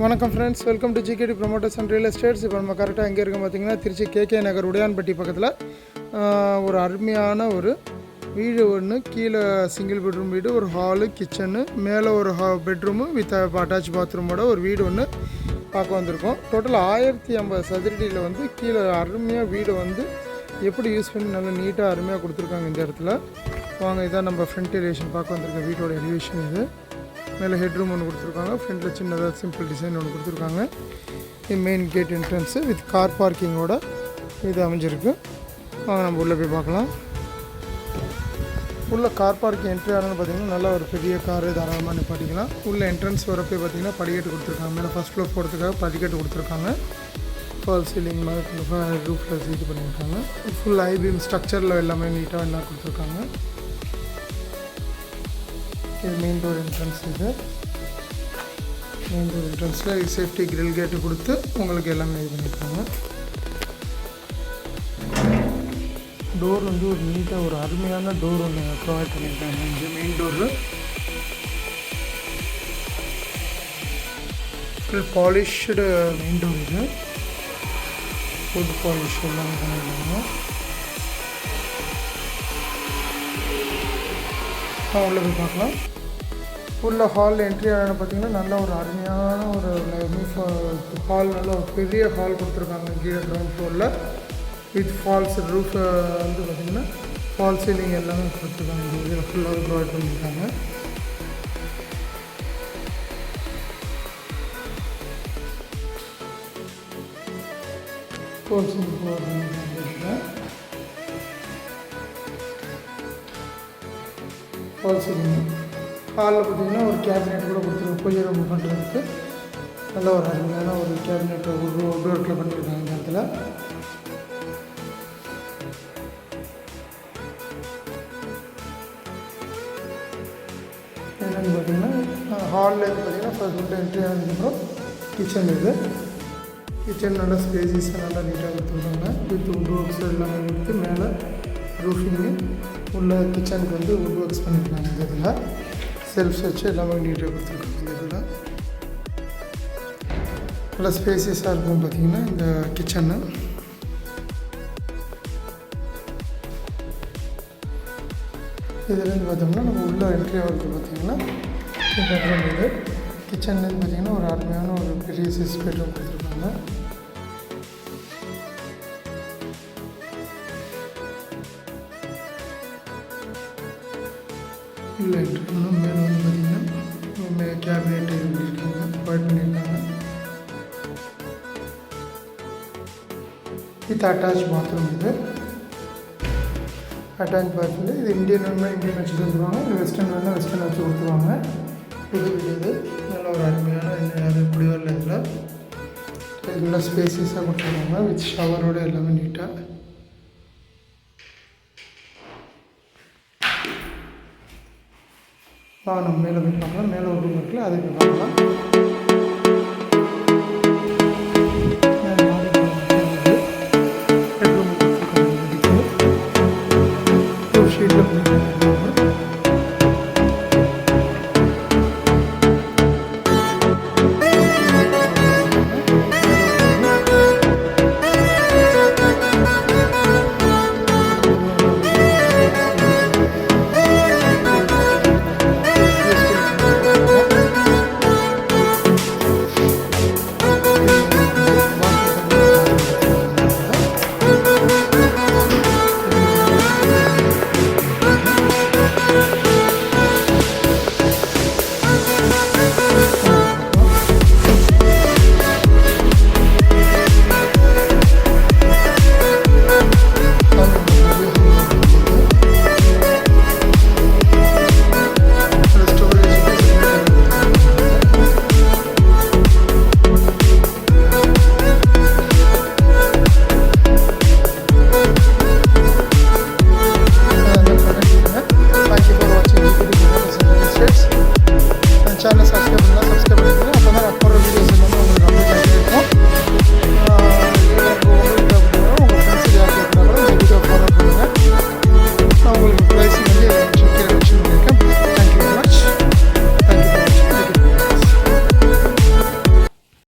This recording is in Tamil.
வணக்கம் friends, welcome to GKT Promoters and Real Estates. இப்போ நம்ம கரெக்டாக எங்கே இருக்கோம் பார்த்தீங்கன்னா, திருச்சி KK நகர் உடையான்பட்டி பக்கத்தில் ஒரு அருமையான ஒரு வீடு ஒன்று. கீழே சிங்கிள் பெட்ரூம் வீடு, ஒரு ஹாலு, கிச்சனு, மேலே ஒரு பெட்ரூமு வித் அட்டாச் பாத்ரூமோட ஒரு வீடு ஒன்று பார்க்க வந்திருக்கோம். டோட்டல் 1050 சதுரடியில் வந்து கீழே அருமையாக வீடு வந்து எப்படி யூஸ் பண்ணி நல்லா நீட்டாக அருமையாக கொடுத்துருக்காங்க இந்த இடத்துல. வாங்க, இதான் நம்ம ஃப்ரண்ட் எலிவேஷன் பார்க்க வந்திருக்கோம். வீட்டோட எலிவேஷன் இது. மேலே ஹெட்ரூம் ஒன்று கொடுத்துருக்காங்க, ஃப்ரண்ட்டில் சின்னதாக சிம்பிள் டிசைன் ஒன்று கொடுத்துருக்காங்க. இது main gate entrance with car பார்க்கிங்கோட இது அமைஞ்சிருக்கு. வாங்க நம்ம உள்ளே போய் பார்க்கலாம். உள்ள கார் பார்க்கிங் என்ட்ரி ஆனன்னு பார்த்தீங்கன்னா நல்லா ஒரு பெரிய காரு தாராளமாக நிப்பாட்டிக்கலாம். உள்ள என்ட்ரன்ஸ் வரப்போ பார்த்தீங்கன்னா படிக்கட்டு கொடுத்துருக்காங்க. மேலே ஃபஸ்ட் ஃப்ளோர் போகிறதுக்காக படிக்கட்டு கொடுத்துருக்காங்க. ஃபால் சீலிங் மாதிரி ரூஃபில் இது பண்ணியிருக்காங்க. ஃபுல் ஐபீம் ஸ்ட்ரக்சரில் எல்லாமே நீட்டாக எல்லாம் கொடுத்துருக்காங்க. இது மெயின் டோர் என்ட்ரன்ஸ். இது மெயின் டோர் என்ட்ரன்ஸில் சேஃப்டி கிரில் கேட்டு கொடுத்து உங்களுக்கு எல்லாமே இது பண்ணியிருக்காங்க. டோர் வந்து ஒரு நீட்டாக ஒரு அருமையான டோர் ஒன்று ப்ரொவைட் பண்ணியிருக்காங்க. இந்த main door full polished main door. இது ஃபுட் பாலிஷ் எல்லாமே பண்ணியிருக்காங்க. உள்ளே போய் பார்க்கலாம். உள்ள ஹாலில் என்ட்ரி ஆனது பார்த்திங்கன்னா நல்ல ஒரு அருமையான ஒரு ஹால், நல்ல ஒரு பெரிய ஹால் கொடுத்துருக்காங்க. கீழே கிரவுண்ட் ஃப்ளோரில் வித் ஃபால்ஸ் ரூஃப் வந்து பார்த்திங்கன்னா ஃபால் சீலிங் எல்லாமே கொடுத்துருக்காங்க. இந்த இதில் ஃபுல்லாக ப்ரொவைட் பண்ணியிருக்காங்க. ஃபால் சீலிங் ஃபால் சீலிங் ஹாலில் பார்த்திங்கன்னா ஒரு கேபினெட் கூட கொடுத்துருக்காங்க. பூஜை ரூம் பண்ணுறதுக்கு நல்ல ஒரு அருமையான ஒரு கேபினெட் ஒரு ஒர்க்கில் பண்ணியிருக்காங்க இந்த இடத்துல. என்னென்னு பார்த்திங்கன்னா ஹாலில் பார்த்திங்கன்னா ஃபர்ஸ்ட் உள்ள என்ட்ரி ஆனதுக்கப்புறம் கிச்சன். இது கிச்சன் நல்லா ஸ்பேசிஸாக நல்லா நீட்டாக கொடுத்துருக்காங்க. வித் வுட் ஒர்க்ஸ் எல்லாமே கொடுத்து மேலே ரூஃபிங்கு உள்ள கிச்சனுக்கு வந்து வுட் ஒர்க்ஸ் பண்ணியிருக்காங்க. இந்த இதில் செல்ஃப் வச்சு எல்லாமே நீட்டாக கொடுத்துருக்காங்க. இந்த இதில் நல்லா ஸ்பேசியஸாக இருக்கும் பார்த்திங்கன்னா இந்த கிச்சனு. இதுலேருந்து பார்த்தோம்னா நம்ம உள்ளே என்ட்ரி ஆகிறது பார்த்திங்கன்னா பெட்ரூம். இது கிச்சன்லேருந்து பார்த்திங்கன்னா ஒரு அருமையான ஒரு பெரிய சைஸ் பெட்ரூம் கொடுத்துருக்காங்க. இல்லை என்ட்ரிலும் மேலே வந்து பார்த்திங்கன்னா கேபினெட் இது பண்ணியிருக்காங்க, ப்ரொவைட் பண்ணியிருக்காங்க. With attach bathroom. இது அட்டாச் பாத்ரூம். இது இந்தியன் வேணுமா இந்தியன் வச்சு கொடுத்துருவாங்க, இல்லை வெஸ்டர்ன் வேணுமா வெஸ்டர்ன் வச்சு கொடுத்துருவாங்க. புது வீடு நல்ல ஒரு அருமையான அது இப்படி வரல. இதில் நல்லா ஸ்பேசியஸாக கொடுத்துருவாங்க வித் ஷவரோடு எல்லாமே நீட்டாக. நம்ம மேலே போய் பார்க்கலாம். மேலே ஒரு ரூம் இருக்குல்ல, அதை போய் பார்க்கலாம்.